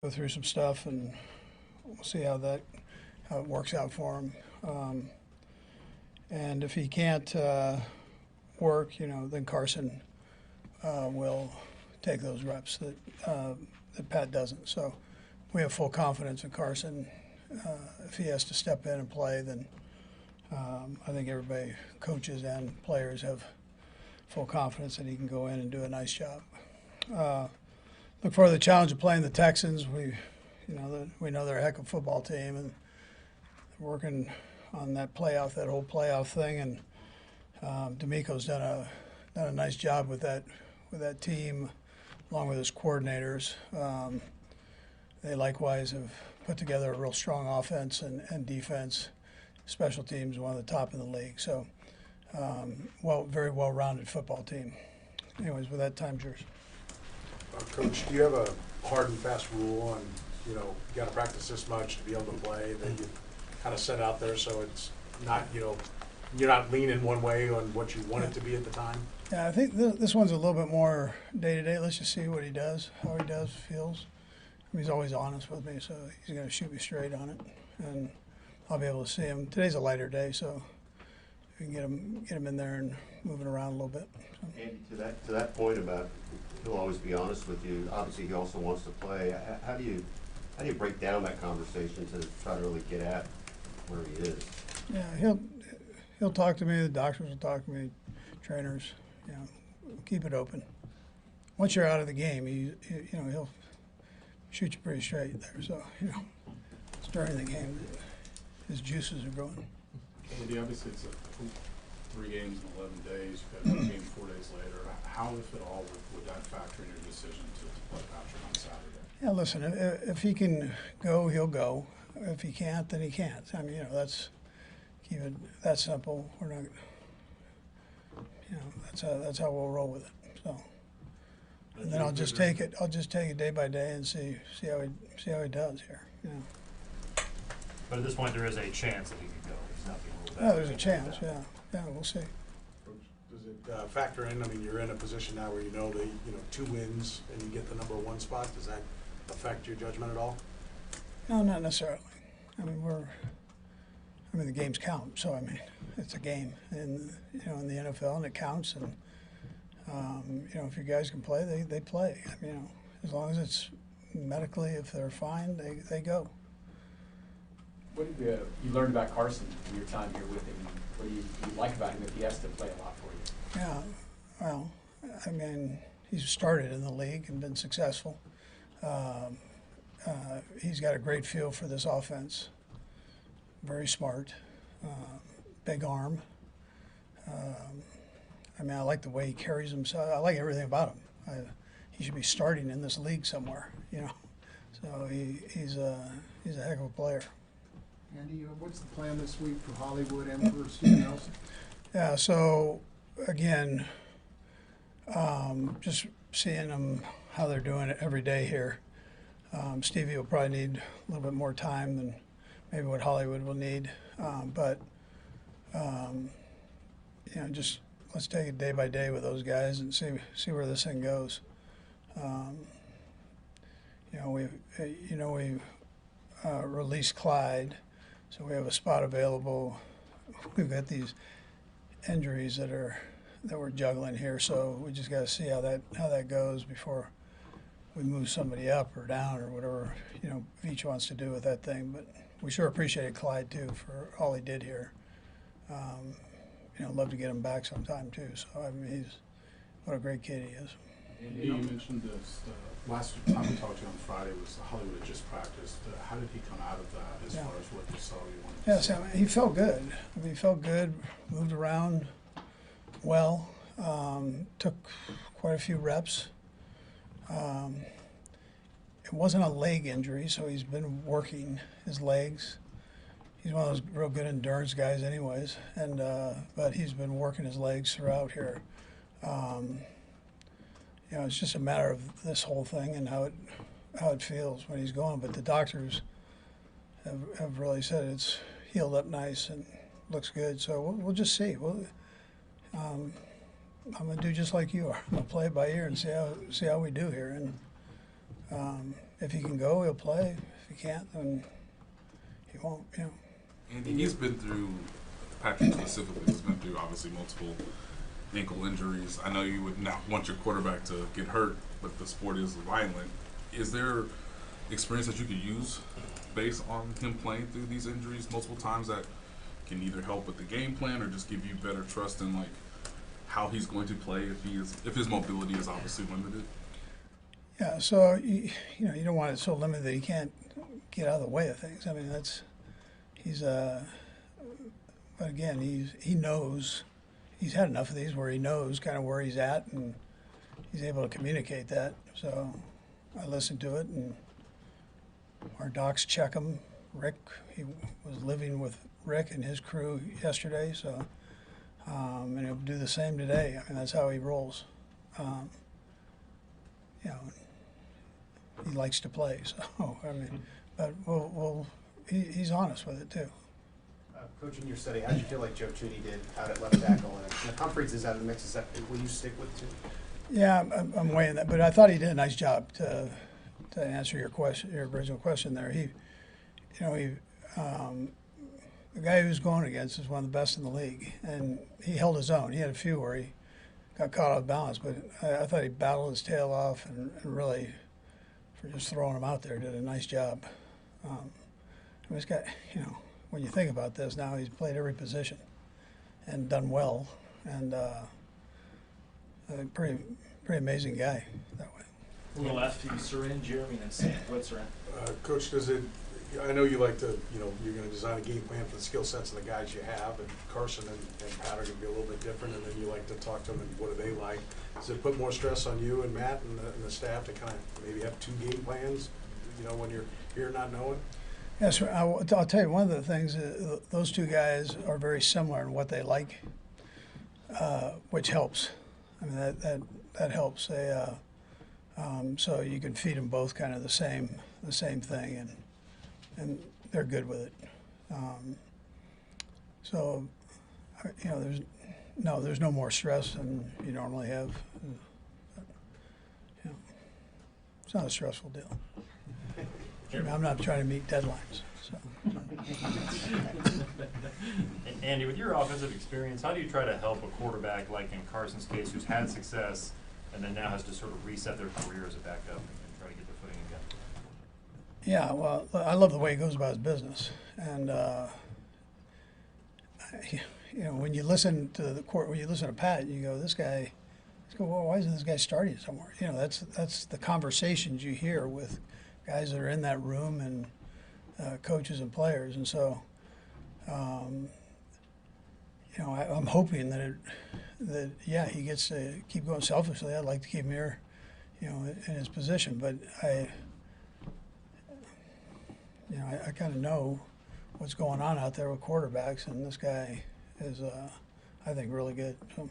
go through some stuff, and we'll see how it works out for him. And if he can't work, then Carson will take those reps that Pat doesn't. So we have full confidence in Carson. If he has to step in and play, then I think everybody, coaches and players, have full confidence that he can go in and do a nice job. Look forward to the challenge of playing the Texans. We know they're a heck of a football team, and they're working on that whole playoff thing. And D'Amico's done a nice job with that team, along with his coordinators. They likewise have put together a real strong offense and defense. Special teams, one of the top in the league. So, very well-rounded football team. Anyways, with that, time's yours. Coach, do you have a hard and fast rule on, you got to practice this much to be able to play, that you kind of set out there so it's not, you're not leaning one way on what you want it to be at the time? Yeah, I think this one's a little bit more day-to-day. Let's just see what he does, how he does, feels. He's always honest with me, so he's going to shoot me straight on it, and I'll be able to see him. Today's a lighter day, so we can get him in there and moving around a little bit. So. Andy, to that point about he'll always be honest with you. Obviously, he also wants to play. How do you break down that conversation to try to really get at where he is? Yeah, he'll talk to me. The doctors will talk to me. Trainers, keep it open. Once you're out of the game, he'll shoot you pretty straight there. So it's during the game that his juices are going. Andy, obviously it's 3 games in 11 days. You've got another game 4 days later. How, if at all, would that factor in your decision to play Patrick on Saturday? Yeah, listen, if he can go, he'll go. If he can't, then he can't. I mean, keep it that simple. We're not, that's how we'll roll with it. So, and then I'll just take it day by day and see how he does here. But at this point, there is a chance that he could go. He's not being ruled out. Yeah, there's a chance. Yeah, we'll see. Does it factor in? I mean, you're in a position now where that 2 wins and you get the number 1 spot. Does that affect your judgment at all? No, not necessarily. I mean, the games count. So I mean, it's a game, and in the NFL, and it counts. And if your guys can play, they play. I mean, as long as it's medically, if they're fine, they go. What did you learned about Carson in your time here with him? What do you like about him if he has to play a lot for you? Yeah, well, I mean, he's started in the league and been successful. He's got a great feel for this offense. Very smart, big arm. I mean, I like the way he carries himself. I like everything about him. He should be starting in this league somewhere, So he's a heck of a player. Andy, what's the plan this week for Hollywood and for Steve Nelson? Yeah, so again, just seeing them, how they're doing it every day here. Stevie will probably need a little bit more time than maybe what Hollywood will need, but just let's take it day by day with those guys and see where this thing goes. We released Clyde. So we have a spot available. We've got these injuries that we're juggling here, so we just got to see how that goes before we move somebody up or down or whatever Veach wants to do with that thing. But we sure appreciated Clyde too for all he did here. Love to get him back sometime too. So I mean, what a great kid he is. Andy, you mentioned this last time we talked to you on Friday was Hollywood had just practiced. How did he come out of that as far as what you saw you wanted to see? I mean, he felt good. I mean, he felt good, moved around well, took quite a few reps. It wasn't a leg injury, so he's been working his legs. He's one of those real good endurance guys anyways, and but he's been working his legs throughout here. It's just a matter of this whole thing and how it feels when he's going. But the doctors have really said it's healed up nice and looks good. So we'll just see. I'm going to do just like you are. I'm going to play it by ear and see how we do here. And if he can go, he'll play. If he can't, then he won't. You know. Andy, he's been through, Patrick specifically, has been through obviously multiple ankle injuries. I know you would not want your quarterback to get hurt, but the sport is violent. Is there experience that you could use based on him playing through these injuries multiple times that can either help with the game plan or just give you better trust in like how he's going to play if his mobility is obviously limited? Yeah. So you know, you don't want it so limited that he can't get out of the way of things. I mean, he's but again, he knows. He's had enough of these where he knows kind of where he's at, and he's able to communicate that. So I listen to it, and our docs check him. Rick, he was living with Rick and his crew yesterday, so and he'll do the same today. I mean, that's how he rolls. You know, he likes to play, so I mean, but he's honest with it too. Coach, in your study, how did you feel like Joe Tooney did out at left tackle? And Humphreys is out of the mix. Is that will you stick with too? Yeah, I'm weighing that, but I thought he did a nice job to answer your question, your original question there. The guy he was going against is one of the best in the league, and he held his own. He had a few where he got caught off balance, but I thought he battled his tail off and really, for just throwing him out there, did a nice job. This guy, you know, when you think about this now, he's played every position and done well, and a pretty amazing guy that way. We'll ask you, Sarin, Jeremy, and then Sam. What's Sarin? Coach, I know you like to, you know, you're going to design a game plan for the skill sets of the guys you have, and Carson and Pat are going to be a little bit different, and then you like to talk to them and what do they like. Does it put more stress on you and Matt and the staff to kind of maybe have two game plans, you know, when you're here not knowing? Yes, I'll tell you, one of the things, those two guys are very similar in what they like, which helps. I mean, that helps. So you can feed them both kind of the same thing, and they're good with it. So, you know, there's no more stress than you normally have. You know, it's not a stressful deal. I mean, I'm not trying to meet deadlines. So. And Andy, with your offensive experience, how do you try to help a quarterback like in Carson's case who's had success and then now has to sort of reset their career as a backup and try to get their footing again? Yeah, well, I love the way he goes about his business, and you know, when you listen to the court, when you listen to Pat, you go, this guy. You go, well, why isn't this guy starting somewhere? You know, that's the conversations you hear with guys that are in that room and coaches and players, and so you know, I'm hoping that he gets to keep going. Selfishly, I'd like to keep him here, you know, in his position, but I kind of know what's going on out there with quarterbacks, and this guy is, I think, really good. So.